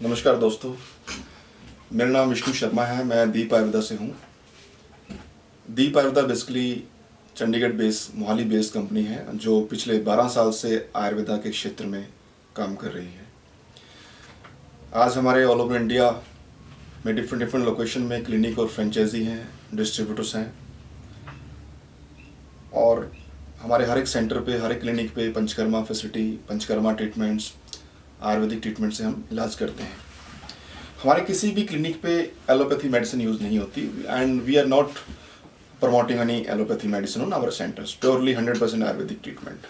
नमस्कार दोस्तों, मेरा नाम विष्णु शर्मा है। मैं दीप आयुर्वेदा से हूँ। Deep Ayurveda basically Chandigarh based Mohali based company है जो पिछले 12 साल से आयुर्वेदा के क्षेत्र में काम कर रही है। आज हमारे ऑल ओवर इंडिया में डिफरेंट लोकेशन में क्लिनिक और फ्रेंचाइजी हैं, डिस्ट्रीब्यूटर्स हैं और हमारे हर एक सेंटर पे, हर एक क्लिनिक पे panchakarma facility, panchakarma treatments, Ayurvedic treatment से हम इलाज करते हैं। हमारे किसी भी क्लिनिक पे एलोपैथी मेडिसिन यूज़ नहीं होती and we are not promoting any allopathy medicine on our centres, purely 100% Ayurvedic treatment.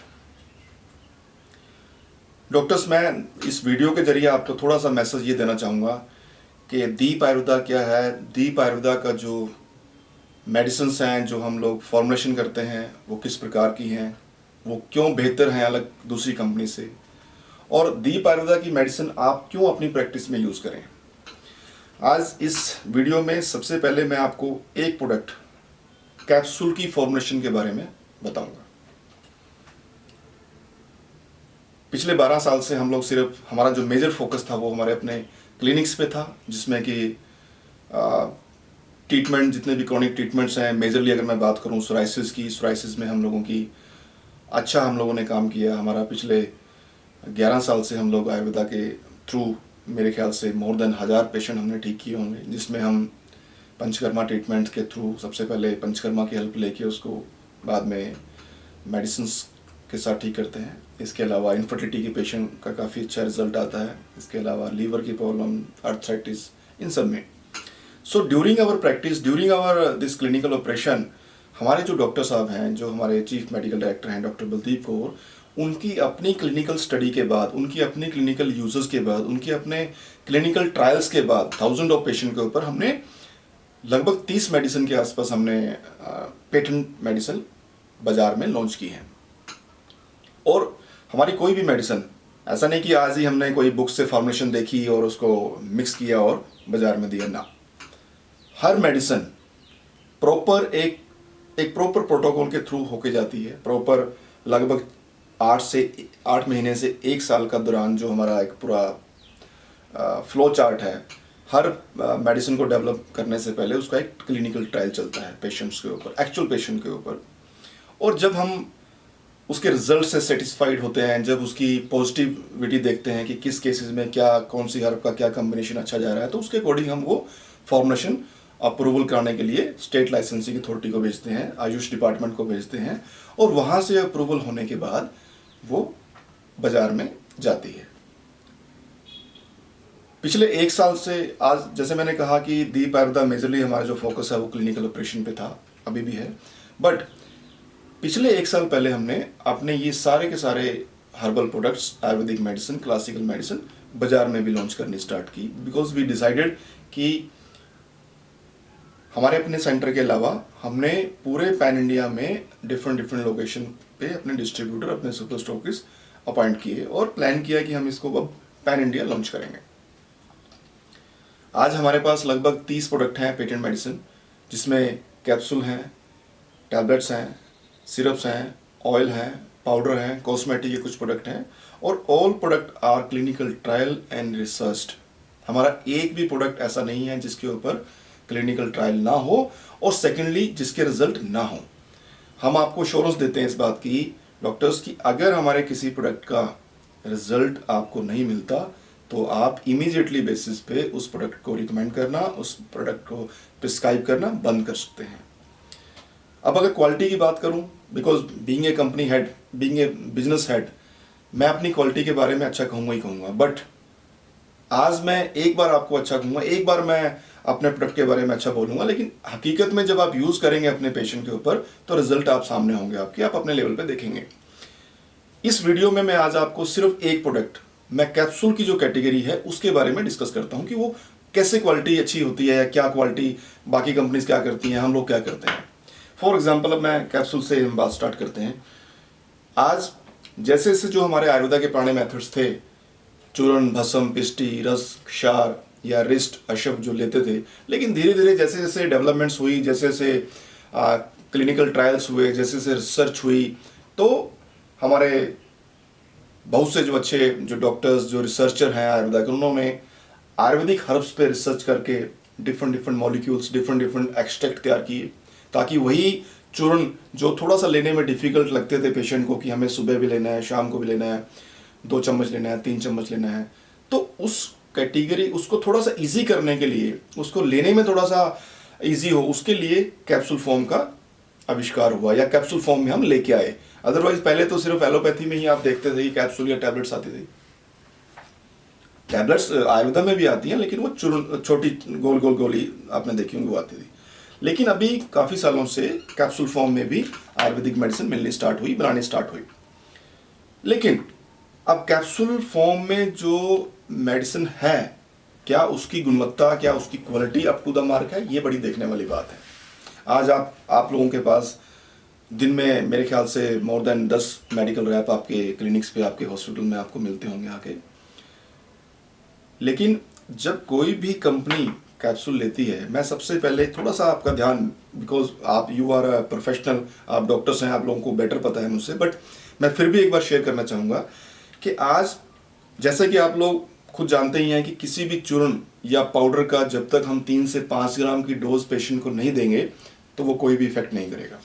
Doctors, मैं इस वीडियो के जरिए आपको थोड़ा सा मैसेज ये देना चाहूँगा कि दीप आयुर्वेदा क्या है। दीप आयुर्वेदा का जो मेडिसिन हैं, जो हम लोग फॉर्मुलेशन करते हैं, वो किस प्रकार की हैं, वो क्यों बेहतर हैं अलग दूसरी कंपनी से, और दीप आयुर्वेदा की मेडिसिन आप क्यों अपनी प्रैक्टिस में यूज़ करें। आज इस वीडियो में सबसे पहले मैं आपको एक प्रोडक्ट कैप्सूल की फॉर्मुलेशन के बारे में बताऊंगा। पिछले 12 साल से हम लोग सिर्फ, हमारा जो मेजर फोकस था वो हमारे अपने क्लिनिक्स पे था, जिसमें कि ट्रीटमेंट, जितने भी क्रॉनिक ट्रीटमेंट्स हैं, मेजरली अगर मैं बात करूं सोराइसिस में हम लोगों की हम लोगों ने काम किया। हमारा पिछले 11 साल से हम लोग आयुर्वेदा के थ्रू मेरे ख्याल से मोर देन 1000 पेशेंट हमने ठीक किए होंगे, जिसमें हम पंचकर्मा ट्रीटमेंट के थ्रू सबसे पहले पंचकर्मा की हेल्प लेके उसको बाद में मेडिसिन्स के साथ ठीक करते हैं। इसके अलावा इनफर्टिलिटी के पेशेंट का काफ़ी अच्छा रिजल्ट आता है। इसके अलावा लीवर की प्रॉब्लम, आर्थराइटिस, इन सब में। So during our practice, during our this clinical operation, हमारे जो डॉक्टर साहब हैं, जो हमारे चीफ मेडिकल डायरेक्टर हैं डॉक्टर बलदीप कौर, उनकी अपनी क्लिनिकल स्टडी के बाद, उनकी अपनी क्लिनिकल यूजर्स के बाद, उनके अपने क्लिनिकल ट्रायल्स के बाद, 1000 ऑफ पेशेंट के ऊपर हमने लगभग 30 मेडिसिन के आसपास हमने पेटेंट मेडिसिन बाजार में लॉन्च की है। और हमारी कोई भी मेडिसिन ऐसा नहीं कि आज ही हमने कोई बुक से फॉर्मुलेशन देखी और उसको मिक्स किया और बाजार में दिया, ना। हर मेडिसिन प्रॉपर एक प्रॉपर प्रोटोकॉल के थ्रू होके जाती है। प्रॉपर लगभग 8 महीने से 1 साल का दौरान जो हमारा एक पूरा फ्लो चार्ट है, हर मेडिसिन को डेवलप करने से पहले उसका एक क्लिनिकल ट्रायल चलता है पेशेंट्स के ऊपर, एक्चुअल पेशेंट के ऊपर। और जब हम उसके रिजल्ट से सेटिस्फाइड होते हैं, जब उसकी पॉजिटिविटी देखते हैं कि किस केसेस में क्या, कौन सी हर्ब का क्या कम्बिनेशन अच्छा जा रहा है, तो उसके अकॉर्डिंग हम वो फॉर्मुलेशन अप्रूवल कराने के लिए स्टेट लाइसेंसिंग अथॉरिटी को भेजते हैं, आयुष डिपार्टमेंट को भेजते हैं, और वहाँ से अप्रूवल होने के बाद वो बाजार में जाती है। पिछले 1 साल से आज, जैसे मैंने कहा कि दीप आयुर्वेदा मेजरली हमारा जो फोकस है वो क्लिनिकल ऑपरेशन पे था, अभी भी है, बट पिछले 1 साल पहले हमने अपने ये सारे के सारे herbal products, Ayurvedic medicine, classical medicine बाजार में भी लॉन्च करनी स्टार्ट की, बिकॉज वी डिसाइडेड कि हमारे अपने सेंटर के अलावा हमने पूरे पैन इंडिया में डिफरेंट लोकेशन पे अपने डिस्ट्रीब्यूटर, अपने सुपर स्टॉकिस्ट अपॉइंट किए और प्लान किया कि हम इसको अब पैन इंडिया लॉन्च करेंगे। आज हमारे पास लगभग 30 प्रोडक्ट हैं पेटेंट मेडिसिन, जिसमें कैप्सूल हैं, टैबलेट्स हैं, सिरप्स हैं, ऑयल हैं, पाउडर हैं, कॉस्मेटिक के कुछ प्रोडक्ट हैं, और all product are clinical trial and researched. हमारा एक भी प्रोडक्ट ऐसा नहीं है जिसके ऊपर क्लिनिकल ट्रायल ना हो, और सेकेंडली जिसके रिजल्ट ना हो। हम आपको श्योरेंस देते हैं इस बात की डॉक्टर्स की, अगर हमारे किसी प्रोडक्ट का रिजल्ट आपको नहीं मिलता तो आप इमीडिएटली बेसिस पे उस प्रोडक्ट को रिकमेंड करना, उस प्रोडक्ट को प्रिस्क्राइब करना बंद कर सकते हैं। अब अगर क्वालिटी की बात करूं, because being a company head, being a business head, मैं अपनी क्वालिटी के बारे में अच्छा कहूँगा ही कहूँगा, बट आज मैं एक बार आपको अच्छा कहूँगा, एक बार मैं अपने प्रोडक्ट के बारे में अच्छा बोलूँगा, लेकिन हकीकत में जब आप यूज़ करेंगे अपने पेशेंट के ऊपर तो रिजल्ट आप सामने होंगे आपके, आप अपने लेवल पे देखेंगे। इस वीडियो में मैं आज आपको सिर्फ एक प्रोडक्ट, मैं कैप्सूल की जो कैटेगरी है उसके बारे में डिस्कस करता हूँ कि वो कैसे क्वालिटी अच्छी होती है, या क्या क्वालिटी बाकी कंपनीज क्या करती हैं, हम लोग क्या करते हैं। फॉर एग्जाम्पल, अब मैं कैप्सूल से हम बात स्टार्ट करते हैं। आज जैसे जैसे जो हमारे आयुर्वेदा के पुराने मेथड्स थे, चूर्ण, भस्म, पिष्टी, रस, क्षार या रिस्ट, अशब जो लेते थे, लेकिन धीरे धीरे जैसे जैसे डेवलपमेंट्स हुई, जैसे जैसे क्लिनिकल ट्रायल्स हुए, जैसे जैसे रिसर्च हुई, तो हमारे बहुत से जो अच्छे जो डॉक्टर्स, जो रिसर्चर हैं आयुर्वेदा के, उन्होंने आयुर्वेदिक हर्ब्स पे रिसर्च करके different different molecules, different different extract तैयार किए, ताकि वही चूर्ण जो थोड़ा सा लेने में डिफिकल्ट लगते थे पेशेंट को, कि हमें सुबह भी लेना है, शाम को भी लेना है, 2 चम्मच लेना है, 3 चम्मच लेना है, तो उस कैटेगरी उसको थोड़ा सा इजी करने के लिए, उसको लेने में थोड़ा सा इजी हो, उसके लिए कैप्सूल फॉर्म का आविष्कार हुआ, या कैप्सूल फॉर्म में हम लेके आए। अदरवाइज पहले तो सिर्फ एलोपैथी में ही आप देखते थे कि कैप्सूल या टैबलेट्स आती थी। टैबलेट्स आयुर्वेदा में भी आती हैं, लेकिन वो छोटी गोल गोल गोली आपने देखी होंगी वो आती थी। लेकिन अभी काफ़ी सालों से कैप्सूल फॉर्म में भी आयुर्वेदिक मेडिसिन मिलनी स्टार्ट हुई, बनानी स्टार्ट हुई। लेकिन अब कैप्सूल फॉर्म में जो मेडिसिन है, क्या उसकी गुणवत्ता, क्या उसकी quality up to the mark है, ये बड़ी देखने वाली बात है। आज आप लोगों के पास दिन में मेरे ख्याल से मोर देन 10 मेडिकल रैप आपके क्लिनिक्स पे, आपके हॉस्पिटल में आपको मिलते होंगे आके। लेकिन जब कोई भी कंपनी कैप्सूल लेती है, मैं सबसे पहले थोड़ा सा आपका ध्यान, बिकॉज आप यू आर अ प्रोफेशनल, आप डॉक्टर्स हैं, आप लोगों को बेटर पता है मुझसे, बट मैं फिर भी एक बार शेयर करना चाहूँगा कि आज जैसे कि आप लोग खुद जानते ही हैं कि किसी भी चूर्ण या पाउडर का जब तक हम 3 से 5 ग्राम की डोज पेशेंट को नहीं देंगे तो वो कोई भी इफेक्ट नहीं करेगा।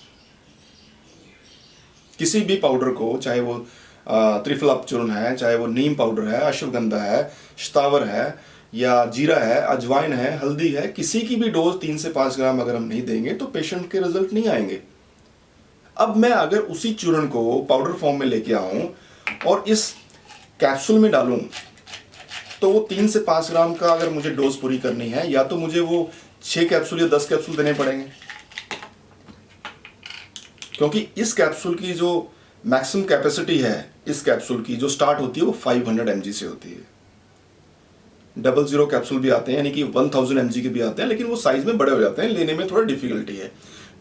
किसी भी पाउडर को, चाहे वो त्रिफला चूर्ण है, चाहे वो नीम पाउडर है, अश्वगंधा है, शतावर है, या जीरा है, अजवाइन है, हल्दी है, किसी की भी डोज 3 से 5 ग्राम अगर हम नहीं देंगे तो पेशेंट के रिजल्ट नहीं आएंगे। अब मैं अगर उसी चूर्ण को पाउडर फॉर्म में लेके आऊं और इस कैप्सूल में डालूं, तो वो 3 से 5 ग्राम का अगर मुझे डोज पूरी करनी है, या तो मुझे वो 6 कैप्सूल या 10 कैप्सूल देने पड़ेंगे, क्योंकि इस कैप्सूल की जो मैक्सिमम कैपेसिटी है, इस कैप्सूल की जो स्टार्ट होती है वो 500 mg से होती है। 00 कैप्सूल भी आते हैं, यानी कि 1000 mg के भी आते हैं, लेकिन वो साइज में बड़े हो जाते हैं, लेने में थोड़ा डिफिकल्टी है।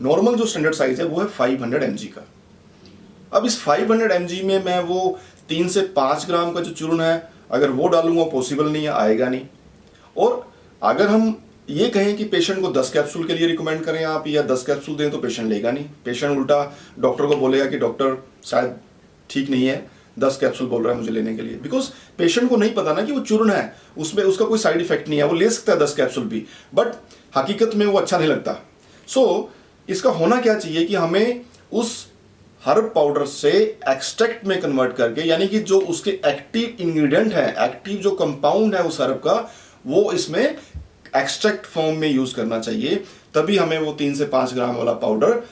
नॉर्मल जो स्टैंडर्ड साइज है वो है 500 mg का। अब इस 500 mg में मैं वो 3 से 5 ग्राम का जो चूर्ण है, अगर वो डालूंगा पॉसिबल नहीं है, आएगा नहीं। और अगर हम ये कहें कि पेशेंट को 10 कैप्सूल के लिए रिकमेंड करें आप, या 10 कैप्सूल दें, तो पेशेंट लेगा नहीं। पेशेंट उल्टा डॉक्टर को बोलेगा कि डॉक्टर शायद ठीक नहीं है, 10 कैप्सूल बोल रहा है मुझे लेने के लिए, बिकॉज पेशेंट को नहीं पता ना कि वो चूर्ण है, उसमें उसका कोई साइड इफेक्ट नहीं है, वो ले सकता है 10 कैप्सूल भी, बट हकीकत में वो अच्छा नहीं लगता। सो इसका होना क्या चाहिए कि हमें उस हर्ब पाउडर से एक्सट्रैक्ट में कन्वर्ट करके, यानी कि जो उसके एक्टिव इंग्रेडिएंट है, एक्टिव जो कंपाउंड है उस हर्ब का, वो इसमें एक्सट्रैक्ट फॉर्म में यूज करना चाहिए। तभी हमें वो 3 से 5 ग्राम वाला पाउडर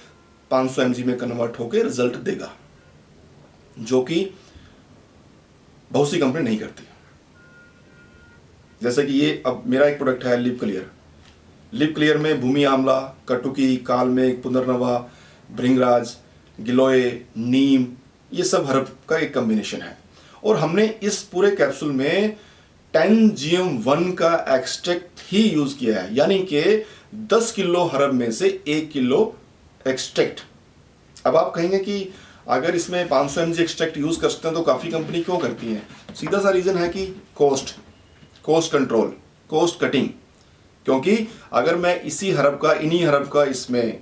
500 mg में कन्वर्ट होकर रिजल्ट देगा, जो कि बहुत सी कंपनी नहीं करती। जैसे कि ये अब मेरा एक प्रोडक्ट है लिप क्लियर। लिप क्लियर में भूमि आंवला, कटुकी, कालमेघ, पुनर्नवा, भृंगराज, गिलोय, नीम, ये सब हर्ब का एक कॉम्बिनेशन है। और हमने इस पूरे कैप्सूल में 10GM1 का एक्सट्रैक्ट ही यूज किया है, यानी कि 10 किलो हर्ब में से 1 किलो एक्सट्रैक्ट। अब आप कहेंगे कि अगर इसमें 500 mg एक्सट्रैक्ट यूज कर सकते हैं तो काफी कंपनी क्यों करती हैं? सीधा सा रीजन है कि कॉस्ट कंट्रोल, कॉस्ट कटिंग। क्योंकि अगर मैं इसी हर्ब का, इन्हीं हर्ब का इसमें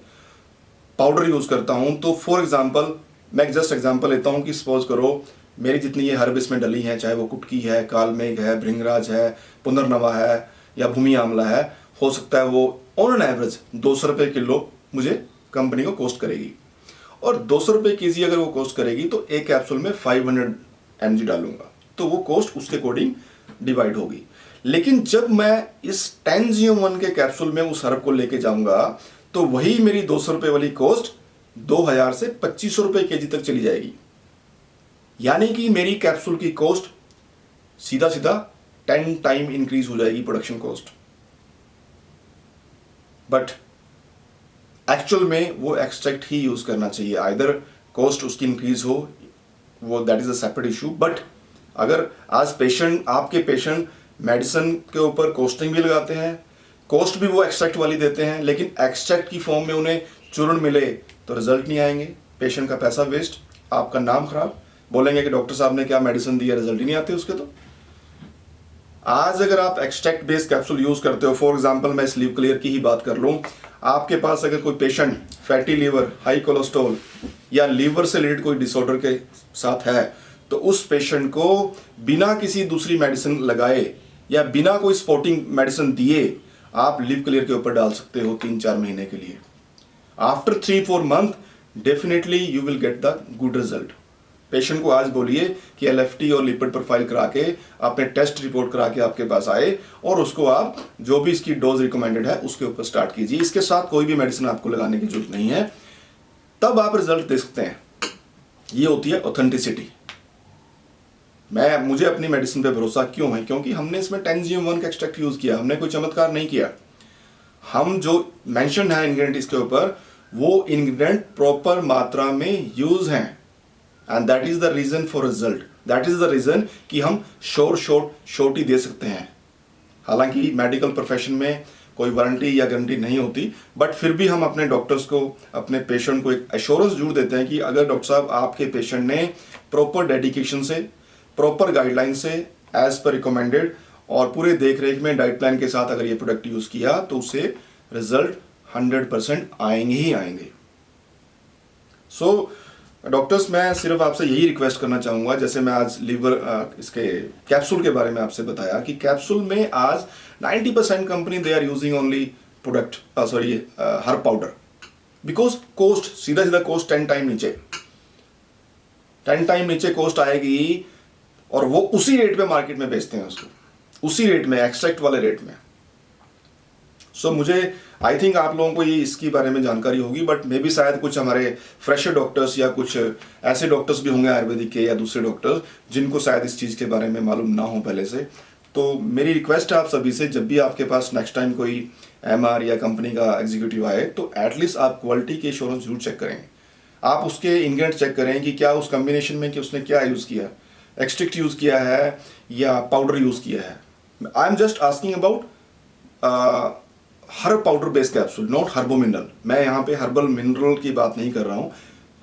पाउडर यूज करता हूं, तो फॉर एग्जांपल मैं जस्ट एग्जांपल लेता हूं कि सपोज करो मेरी जितनी ये हर्ब इसमें डली हैं, चाहे वो कुटकी है, कालमेघ है, भृंगराज है, पुनर्नवा है, या भूमि आंवला है, हो सकता है वो ऑन एन एवरेज 200 रुपये किलो मुझे कंपनी को कॉस्ट करेगी। और 200 रुपये केजी अगर वो कॉस्ट करेगी तो एक कैप्सूल में 500 mg डालूंगा, तो वो कॉस्ट उसके अकॉर्डिंग डिवाइड होगी। लेकिन जब मैं इस 10GM1 के कैप्सूल में उस हर्ब को लेके जाऊंगा, तो वही मेरी 200 रुपये वाली कॉस्ट 2000 से 2500 रुपये केजी तक चली जाएगी। यानी कि मेरी कैप्सूल की कॉस्ट सीधा सीधा 10 टाइम इंक्रीज हो जाएगी, प्रोडक्शन कॉस्ट। बट एक्चुअल में वो एक्सट्रैक्ट ही यूज करना चाहिए। आइदर कॉस्ट उसकी इंक्रीज हो, वो that is a separate issue. But अगर आज आपके पेशेंट मेडिसिन के ऊपर कॉस्टिंग भी लगाते हैं, कॉस्ट भी वो एक्सट्रैक्ट वाली देते हैं, लेकिन एक्सट्रैक्ट की फॉर्म में उन्हें चूर्ण मिले तो रिजल्ट नहीं आएंगे, पेशेंट का पैसा वेस्ट, आपका नाम खराब, बोलेंगे कि डॉक्टर साहब ने क्या मेडिसिन दी है, रिजल्ट ही नहीं आते उसके। तो आज अगर आप एक्सट्रैक्ट बेस्ड कैप्सूल यूज करते हो, फॉर एग्जांपल मैं स्लीप क्लियर की ही बात कर लूं, आपके पास अगर कोई patient fatty liver, high cholesterol या लीवर से रिलेटेड कोई डिसऑर्डर के साथ है, तो उस पेशेंट को बिना किसी दूसरी मेडिसिन लगाए या बिना कोई सपोर्टिंग मेडिसिन दिए आप लिव क्लियर के ऊपर डाल सकते हो 3-4 महीने के लिए। After 3-4 month definitely you will get the good result. Patient को आज बोलिए कि LFT और लिपिड प्रोफाइल करा के अपने टेस्ट रिपोर्ट करा के आपके पास आए और उसको आप जो भी इसकी डोज रिकमेंडेड है उसके ऊपर स्टार्ट कीजिए। इसके साथ कोई भी मेडिसिन आपको लगाने की जरूरत नहीं है, तब आप रिजल्ट देख सकते हैं। ये होती है ऑथेंटिसिटी। मुझे अपनी मेडिसिन पे भरोसा क्यों है? क्योंकि हमने इसमें 10GM1 का एक्सट्रैक्ट यूज किया, हमने कोई चमत्कार नहीं किया। हम जो मेंशन है इंग्रेडिएंट इसके ऊपर, वो इंग्रेडिएंट प्रॉपर मात्रा में यूज हैं, and that is the reason for result. That is the reason कि हम शॉर्ट ही दे सकते हैं। हालांकि मेडिकल प्रोफेशन में कोई वारंटी या गारंटी नहीं होती, बट फिर भी हम अपने डॉक्टर्स को, अपने पेशेंट को एक एश्योरेंस जरूर देते हैं कि अगर डॉक्टर साहब आपके पेशेंट ने प्रॉपर डेडिकेशन से, प्रॉपर गाइडलाइन से, एज पर रिकमेंडेड और पूरे देख रेख में डाइट प्लान के साथ अगर ये प्रोडक्ट यूज किया तो उससे रिजल्ट 100% आएंगे ही आएंगे। सो डॉक्टर्स, मैं सिर्फ आपसे यही रिक्वेस्ट करना चाहूंगा, जैसे मैं आज लीवर इसके कैप्सूल के बारे में आपसे बताया कि कैप्सूल में आज 90% company they are using only product herb powder, because cost सीधा कॉस्ट 10 टाइम नीचे कॉस्ट आएगी और वो उसी रेट पे मार्केट में बेचते हैं उसको, उसी रेट में, एक्सट्रैक्ट वाले रेट में। सो मुझे आई थिंक आप लोगों को ये इसके बारे में जानकारी होगी, बट मे भी शायद कुछ हमारे फ्रेशर डॉक्टर्स या कुछ ऐसे डॉक्टर्स भी होंगे आयुर्वेदिक के या दूसरे डॉक्टर्स जिनको शायद इस चीज़ के बारे में मालूम ना हो पहले से। तो मेरी रिक्वेस्ट है आप सभी से, जब भी आपके पास नेक्स्ट टाइम कोई MR या कंपनी का एग्जीक्यूटिव आए तो एटलीस्ट आप क्वालिटी के एश्योरेंस जरूर चेक करें। आप उसके इंग्रेडिएंट चेक करें कि क्या उस कॉम्बिनेशन में कि उसने क्या यूज़ किया, एक्सट्रैक्ट यूज़ किया है या पाउडर यूज़ किया है। I am just asking about herb powder based capsule, not हर्बो mineral. मैं यहाँ पे हर्बल मिनरल की बात नहीं कर रहा हूँ।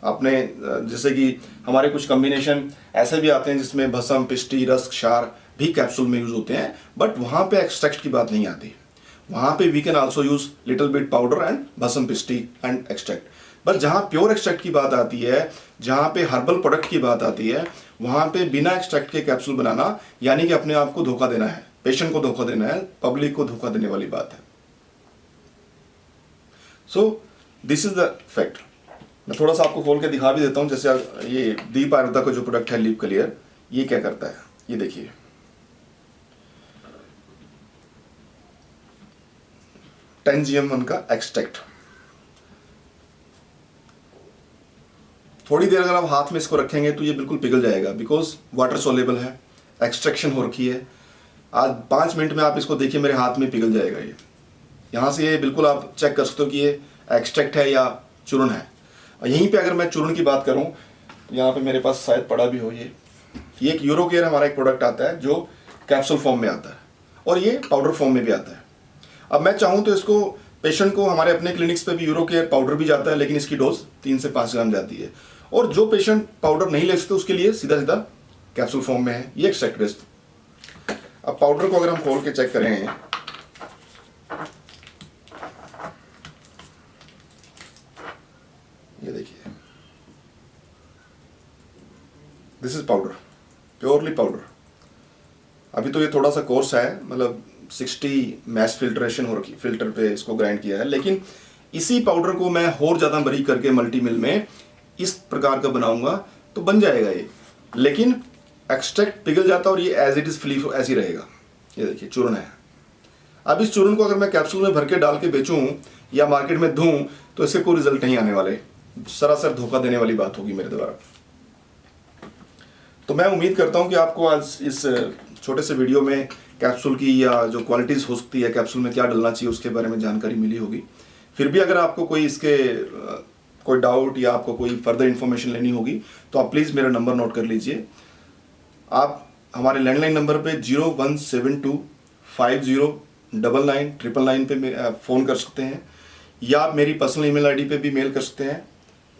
आपने जैसे कि हमारे कुछ कॉम्बिनेशन ऐसे भी आते हैं जिसमें भस्म, पिष्टी, रस, क्षार भी कैप्सूल में यूज होते हैं, बट वहाँ पे एक्सट्रैक्ट की बात नहीं आती। वहाँ पे we can also use little bit powder and भस्म, पिष्टी एंड एक्सट्रैक्ट। बट जहाँ प्योर एक्सट्रैक्ट की बात आती है, जहाँ पे हर्बल प्रोडक्ट की बात आती है, वहाँ पे बिना एक्सट्रैक्ट के कैप्सूल बनाना यानी कि अपने आप को धोखा देना है, पेशेंट को धोखा देना है, पब्लिक को धोखा देने वाली बात है। So this is the fact. मैं थोड़ा सा आपको खोल के दिखा भी देता हूँ। जैसे ये दीप आयुर्वेदा का जो प्रोडक्ट है लिव क्लियर, ये क्या करता है, ये देखिए। GM1 का एक्सट्रैक्ट। थोड़ी देर अगर आप हाथ में इसको रखेंगे तो ये बिल्कुल पिघल जाएगा, बिकॉज वाटर सोलेबल है, एक्सट्रैक्शन हो रखी है। आज 5 मिनट में आप इसको देखिए, मेरे हाथ में पिघल जाएगा ये। यहाँ से ये बिल्कुल आप चेक कर सकते हो कि ये एक्सट्रैक्ट है या चूर्ण है। और यहीं पे अगर मैं चूर्ण की बात करूँ, यहाँ पे मेरे पास शायद पड़ा भी हो, ये एक यूरोकेयर हमारा एक प्रोडक्ट आता है जो कैप्सूल फॉर्म में आता है और ये पाउडर फॉर्म में भी आता है। अब मैं चाहूँ तो इसको पेशेंट को, हमारे अपने क्लिनिक्स पे भी यूरोकेयर पाउडर भी जाता है, लेकिन इसकी डोज 3 से 5 ग्राम जाती है। और जो पेशेंट पाउडर नहीं ले सकते उसके लिए सीधा कैप्सूल फॉर्म में है, ये एक्सट्रैक्ट बेस्ड। अब पाउडर को अगर हम खोल के चेक करें, ये देखिए, this is powder, purely powder. अभी तो ये थोड़ा सा कोर्स है, मतलब 60 मैश फिल्ट्रेशन हो रखी, फिल्टर पे इसको ग्राइंड किया है, लेकिन इसी पाउडर को मैं और ज़्यादा बारीक करके मल्टी मिल में इस प्रकार का बनाऊंगा तो बन जाएगा ये, लेकिन एक्सट्रैक्ट पिघल जाता और ये एज इट इज फ्ली ऐसे ही रहेगा। ये देखिए चूर्ण है। अब इस चूर्ण को अगर मैं कैप्सूल में भर के डाल के बेचूं या मार्केट में दूं तो इससे कोई रिजल्ट नहीं आने वाले, सरासर धोखा देने वाली बात होगी मेरे द्वारा। तो मैं उम्मीद करता हूं कि आपको आज इस छोटे से वीडियो में कैप्सूल की या जो क्वालिटीज़ हो सकती है कैप्सूल में क्या डलना चाहिए उसके बारे में जानकारी मिली होगी। फिर भी अगर आपको कोई इसके कोई डाउट या आपको कोई फर्दर इन्फॉर्मेशन लेनी होगी तो आप प्लीज़ मेरा नंबर नोट कर लीजिए। आप हमारे लैंडलाइन नंबर पे 0172509999 पे फ़ोन कर सकते हैं, या आप मेरी पर्सनल ईमेल आईडी पे भी मेल कर सकते हैं